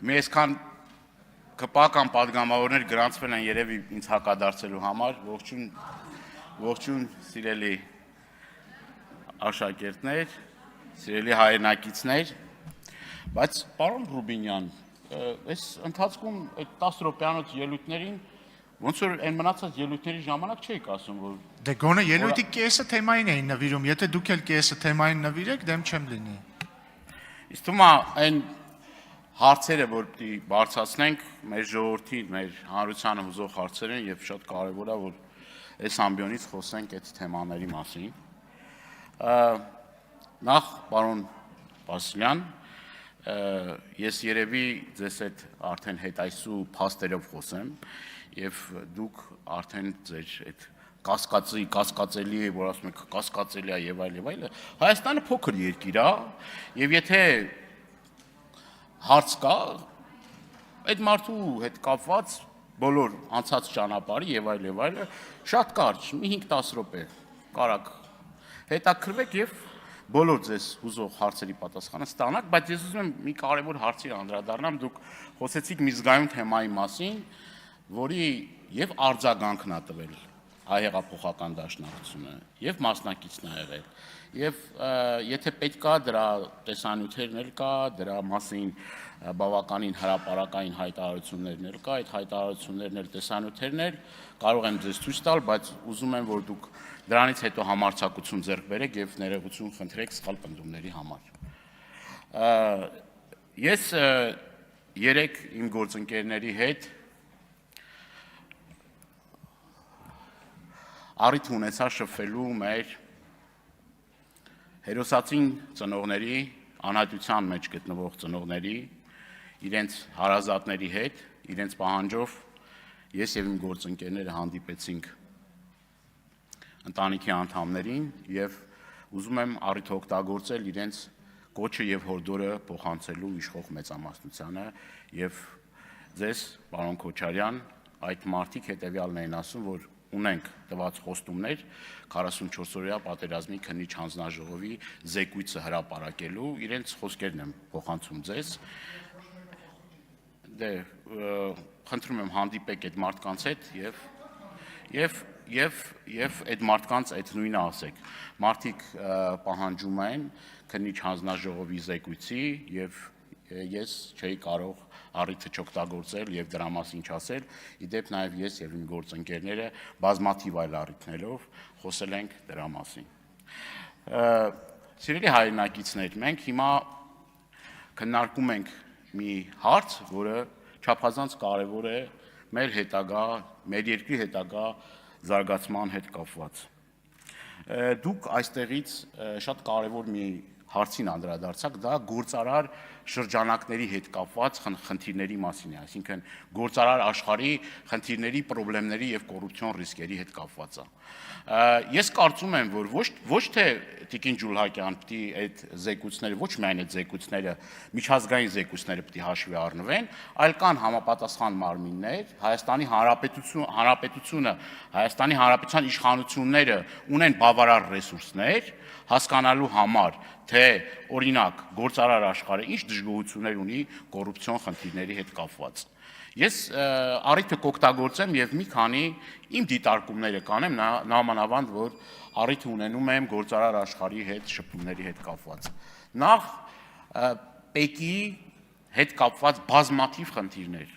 Մի այսքան կպական պատգամավորներ գրանցվել են երևի ինձ հակադարձելու համար, ողջույն սիրելի աշակերտներ, սիրելի հայրենակիցներ, բայց պարոն Ռուբինյան, այս ընթացքում այդ 10 րոպեանոց ելույթներին ոնց որ այն մնացած ելույթների ժամանակ չէիք ասում, որ Դե գոնե ելույթի կեսը թեմային էին նվիրում, եթե դուք էլ կեսը թեմային նվիրեք, դեմ չեմ լինի։ Իսկ թվում է այն հարցերը, որ պիտի բարձրացնենք մեր ժողովրդին, մեր հանրությանը հուզող հարցեր են եւ շատ կարեւոր է, որ այս ամբիոնից խոսենք այդ թեմաների մասին։ Նախ պարոն Վասիլյան, ես երևի ձեզ այդ արդեն հետայսու փաստերով խոսեմ եւ դուք արդեն ձեր այդ կասկածելի է, որ ասում եք կասկածելի է եւ այլ։ Հայաստանը փոքր երկիր է եւ եթե հարց կա, այդ մարդու հետ կապված բոլոր անցած ճանապարհի եւ այլ շատ կարճ, մի 5-10 րոպե կարակ հետաքրվեք եւ բոլոր ձեզ հուզող հարցերի պատասխանը ստանաք, բայց ես ուզում եմ մի կարևոր հարցի անդրադառնամ, դուք խոսեցիք մի զգայուն թեմայի մասին, որի եւ արձագանքն ա տվել հայ հեղափոխական դաշնակցությունը եւ մասնակիցն ա եղել։ Եվ եթե պետք է դրա տեսանյութերն էլ կա, դրա մասին բավականին հրապարակային հայտարարություններն էլ կա, այդ հայտարարություններն էլ տեսանյութերն էլ կարող եմ ձեզ ցույց տալ, բայց ուզում եմ որ դուք դրանից հետո համարձակություն ձեռք բերեք եւ ներողություն խնդրեք սխալ պնդումների համար։ Ես երեք իմ գործընկերների հետ առիթ ունեցա շփվելու մեր հերոսացին ծնողների, անհատության մեջ գտնվող ծնողների, իրենց հարազատների հետ, իրենց պահանջով ես եւ իմ գործընկերները հանդիպեցինք ընտանիքի անդամներին եւ ուզում եմ առիթ օգտագործել իրենց կոչը եւ հորդորը փոխանցելու իշխող մեծամասնությանը եւ ձեզ, պարոն Քոչարյան, այդ մարդիկ հետեւյալն էին ասում, որ ունենք տված խոստումներ 44-օրյա պատերազմի քննիչ հանձնաժողովի զեկույցը հրապարակելու, իրենց խոսքերն եմ փոխանցում ձեզ։ Դե խնդրում եմ հանդիպեք այդ մարդկանց հետ եւ այդ մարդկանց այդ նույնը ասեք։ Մարդիկ պահանջում են քննիչ հանձնաժողովի զեկույցի եւ ես չէի կարող առիթը չօգտագործել եւ դրա մասին չասել, իդեպ նաեւ ես եւ իմ գործընկերները բազմաթիվ այլ առիթներով խոսել ենք դրա մասին։ Սիրելի հայրենակիցներ, մենք հիմա քննարկում ենք մի հարց, որը չափազանց կարեւոր է մեր հետագա, մեր երկրի հետագա զարգացման հետ կապված։ Դուք այստեղից շատ կարեւոր մի հարցին անդրադարձակ, դա գործարար շրջանակների հետ կապված խնդիրների մասին է, այսինքն գործարար աշխարհի խնդիրների, խնդիրների եւ կոռուպցիոն ռիսկերի հետ կապված է։ Ես կարծում եմ, որ ոչ թե Տիկին Ջուլհակյան պիտի այդ զեկույցները, ոչ միայն այդ զեկույցները, միջազգային զեկույցները պիտի հաշվի առնվեն, այլ կան համապատասխան մարմիններ, Հայաստանի Հանրապետությունը, Հայաստանի Հանրապետության իշխանությունները ունեն բավարար ռեսուրսներ հասկանալու համար, թե օրինակ գործարար աշխարհը ինչ դժգոհություններ ունի կոռուպցիոն խնդիրների հետ կապված։ Ես առիթը կօգտագործեմ եւ մի քանի իմ դիտարկումները կանեմ, նամանավանդ որ առիթ ունենում եմ գործարար աշխարհի հետ շփումների հետ կապված։ Նախ ՊԵԿ-ի հետ կապված բազմաթիվ խնդիրներ։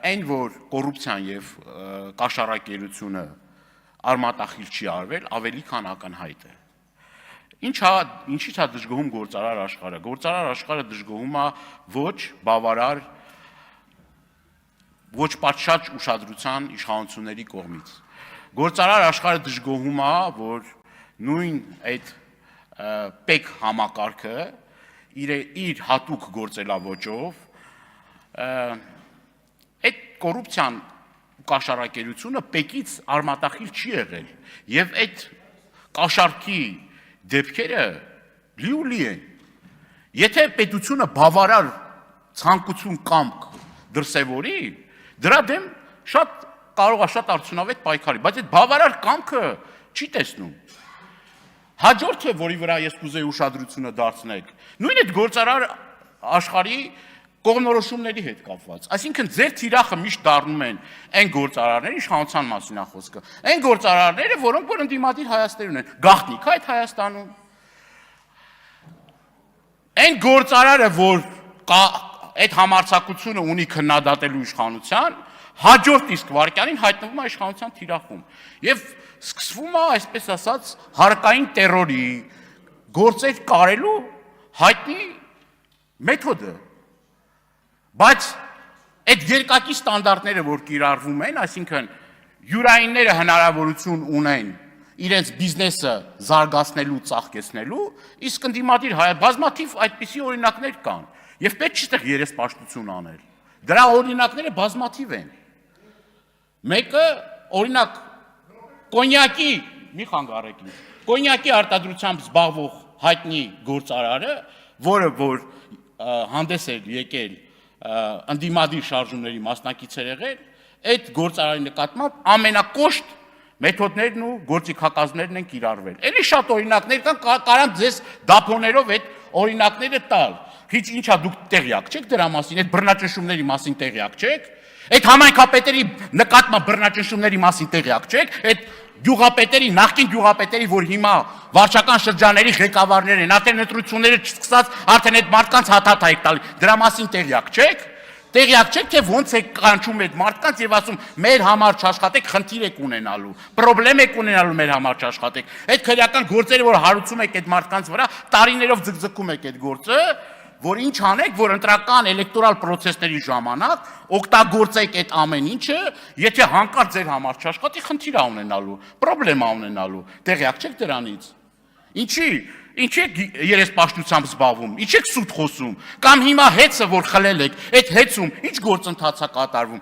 Այն որ կոռուպցիան եւ կաշառակերությունը արմատախիլ չի արվել, ավելի քան ակնհայտ է։ Ինչի՞ց է դժգոհում գործարար աշխարհը։ Գործարար աշխարհը դժգոհում է ոչ բավարար, ոչ պատշաճ ուշադրության իշխանությունների կողմից։ Գործարար աշխարհը դժգոհում է, որ նույն այդ ՊԵԿ համակարգը իր հատուկ գործելավոճով այդ կոռուպցիան ու կաշառակերությունը ՊԵԿ-ից արմատախիլ չի եղել եւ այդ կաշառքի դեպքերը լի են։ Եթե պետությունը բավարար ցանկություն կամք դրսևորի, դրա դեմ կարող է շատ արդյունավետ պայքարի, բայց այդ բավարար կամքը չի տեսնում։ Հաջորդը, որի վրա ես կուզեի ուշադրությունը դարձնեք, նույն այդ գործարար աշխարհի կողմնորոշումների հետ կապված։ Այսինքն ձեր թիրախը միշտ դառնում են այն գործարարները, իշխանության մասին է խոսքը, այն գործարարները, որոնք որ ընդդիմադիր Հայաստան ունեն, գաղտնիք այդ Հայաստանում։ Այն գործարարը, որ այդ համարձակությունը ունի քննադատելու իշխանության, հաջորդ իսկ վարքյանին հայտնվում է իշխանության թիրախում։ Եվ սկսվում է, այսպես ասած, հարկային տերորի գործեր կարելու հայտնի մեթոդը։ Բայց այդ երկակի ստանդարտները, որ կիրառվում են, այսինքն յուրայինները հնարավորություն ունեն իրենց բիզնեսը զարգացնելու, ծաղկեցնելու, իսկ ընդդիմադիր բազմաթիվ այդպիսի օրինակներ կան, եւ պետք չի այդտեղ երեսպաշտություն անել։ Դրա օրինակները բազմաթիվ են։ Մեկը, օրինակ, կոնյակի, մի խանգարեք ինձ, կոնյակի արտադրությամբ զբաղվող հայտնի գործարարը, որը որ հանդես էր եկել ընդդիմադիր շարժումների մասնակից էր եղել, այդ գործարարի նկատմամբ ամենակոշտ մեթոդներն ու գործիքակազմներն են կիրառվել։ Էլի շատ օրինակներ կան, կարամ ձեզ դափոներով այդ օրինակները տալ։ Քիչ ինչա դուք տեղյակ չեք դրա մասին, այդ բռնաճնշումների մասին տեղյակ չեք, այդ համայնքապետերի նկատմամբ բռնաճնշումների մասին տեղյակ չեք, այդ գյուղապետերի, նախկին գյուղապետերի, որ հիմա վարչական շրջանների ղեկավարներ են, արդեն ընտրությունները չսկսած, արդեն այդ մարդկանց հաթաթ եք տալի, դրա մասին տեղյակ չեք։ Տեղյակ չեք, թե ոնց է կանչում այդ մարդկանց եւ ասում մեր համար չաշխատեք, խնդիր եք ունենալու, խնդրեմ եք ունենալու մեր համար չաշխատեք։ Այդ քրեական գործերը, որ հարուցում եք այդ մարդկանց վրա, տարիներով ձգձգում եք այդ գործը, որ ինչ անեք, որ ընտրական էլեկտորալ պրոցեսների ժամանակ օգտագործեք այդ ամեն ինչը, եթե հանկարծ ձեր համար չաշխատի, խնդիր է ունենալու, խնդրեմ է ունենալու։ Տեղյակ չեք դրանից։ Ինչի եք երեսպաշտությամբ զբաղվում, ինչ եք սուտ խոսում, կամ հիմա հեծը, որ խլել եք, այդ հեծում, ինչ գործընթաց է կատարվում,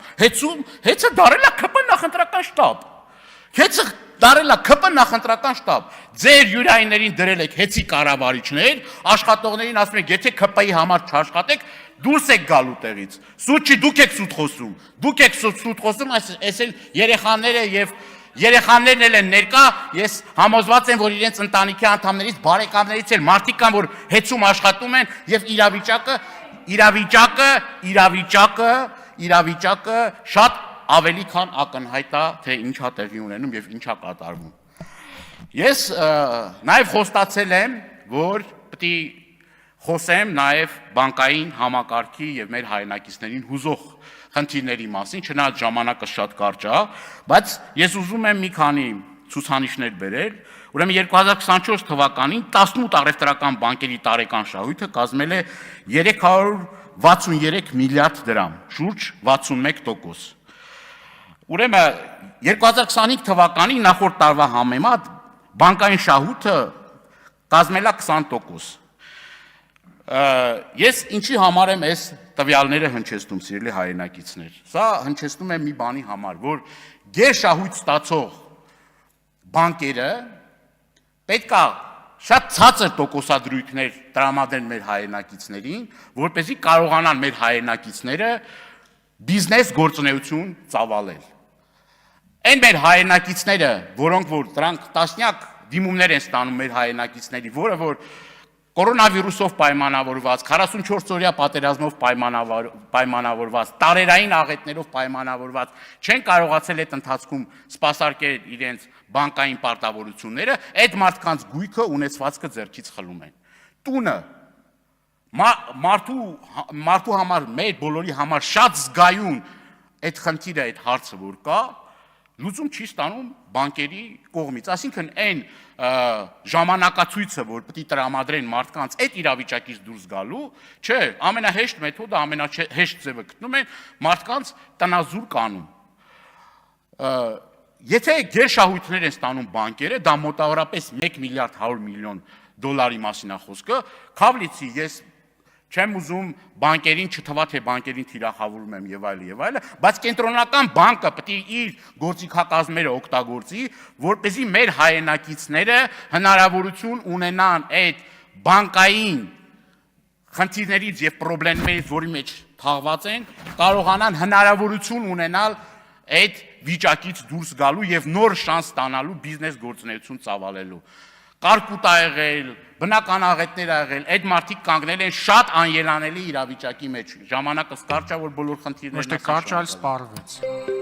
հեծը դարել է ԿՊ նախընտրական շտաբ, հեծը դարել է ԿՊ նախընտրական շտաբ, ձեր յուրայիներին դրել եք հեծի կառավարիչներ, աշխատողներին ասում եք, եթե ԿՊ-ի համար չաշխատեք, դուրս եք գալու տեղից, սուտ չի, դուք եք սուտ խոսում, այս էլ երեխաները եւ Երեխաներն էլ են ներկա, ես համոզված եմ, որ իրենց ընտանիքի անդամներից, բարեկամներից էլ մարդիկ կան, որ հեծում աշխատում են եւ իրավիճակը շատ ավելի քան ակնհայտ է, թե ինչա տեղի ունենում եւ ինչա կատարվում։ Ես նաեւ խոստացել եմ, որ պետք է խոսեմ նաեւ բանկային համակարգի եւ մեր հայրենակիցներին հուզող խնդիրների մասին, չնայած ժամանակը շատ կարճ է, բայց ես ուզում եմ մի քանի ցուցանիշներ բերել, ուրեմն 2024 թվականին 18 առևտրական բանկերի տարեկան շահույթը կազմել է 363 միլիարդ դրամ, շուրջ 61%։ Ուրեմն 2025 թվականի նախորդ տարվա համեմատ բանկային շահույթը կազմել է 20%։ Ես ինչի համար եմ այս տվյալները հնչեցնում, սիրելի հայրենակիցներ։ Սա հնչեցնում է մի բանի համար, որ գերշահույթ ստացող բանկերը պետք է շատ ցածր տոկոսադրույքներ տրամադրեն մեր հայրենակիցներին, որպեսզի կարողանան մեր հայրենակիցները բիզնես գործունեություն ծավալել։ Այն մեր հայրենակիցները, որոնք որ դրանք տասնյակ դիմումներ են ստանում մեր հայրենակիցների, որը որ կորոնավիրուսով պայմանավորված, 44-օրյա պատերազմով պայմանավորված, տարերային աղետներով պայմանավորված, չեն կարողացել այդ ընթացքում սպասարկել իրենց բանկային պարտավորությունները, այդ մարդկանց գույքը ունեցվածքը ձեռքից խլում են։ Տունը մարդու համար, մեր բոլորի համար շատ զգայուն այդ խնդիրը, այդ հարցը որ կա, լուծում չի ստանում բանկերի կողմից, այսինքն այն ժամանակացույցը, որ պետք է տրամադրեն մարդկանց այդ իրավիճակից դուրս գալու, չէ, ամենահեշտ մեթոդը, ամենահեշտ ձևը գտնում են մարդկանց տնազուր կանում։ Եթե գերշահույթներ են ստանում բանկերը, դա մոտավորապես 1 միլիարդ 100 միլիոն դոլարի մասին է խոսքը, քավլիցի ես չեմ ուզում բանկերին չթվա, թե բանկերին թիրախավորում եմ եւ այլը, բայց կենտրոնական բանկը պետք է իր գործիքակազմերը օգտագործի, որպեսզի մեր հայրենակիցները հնարավորություն ունենան այդ բանկային խնդիրներից եւ խնդիրներից, որի մեջ թաղված են, կարողանան հնարավորություն ունենալ այդ վիճակից դուրս գալու եւ նոր շանս ստանալու բիզնես գործունեություն ծավալելու։ կարկուտ ա եղել, բնական աղետներ ա եղել, այդ մարդիկ կանգնել են շատ անելանելի իրավիճակի մեջ։ Ժամանակը կարճ է, որ բոլոր խնդիրներն Ոչ թե կարճ, այլ սպառվեց։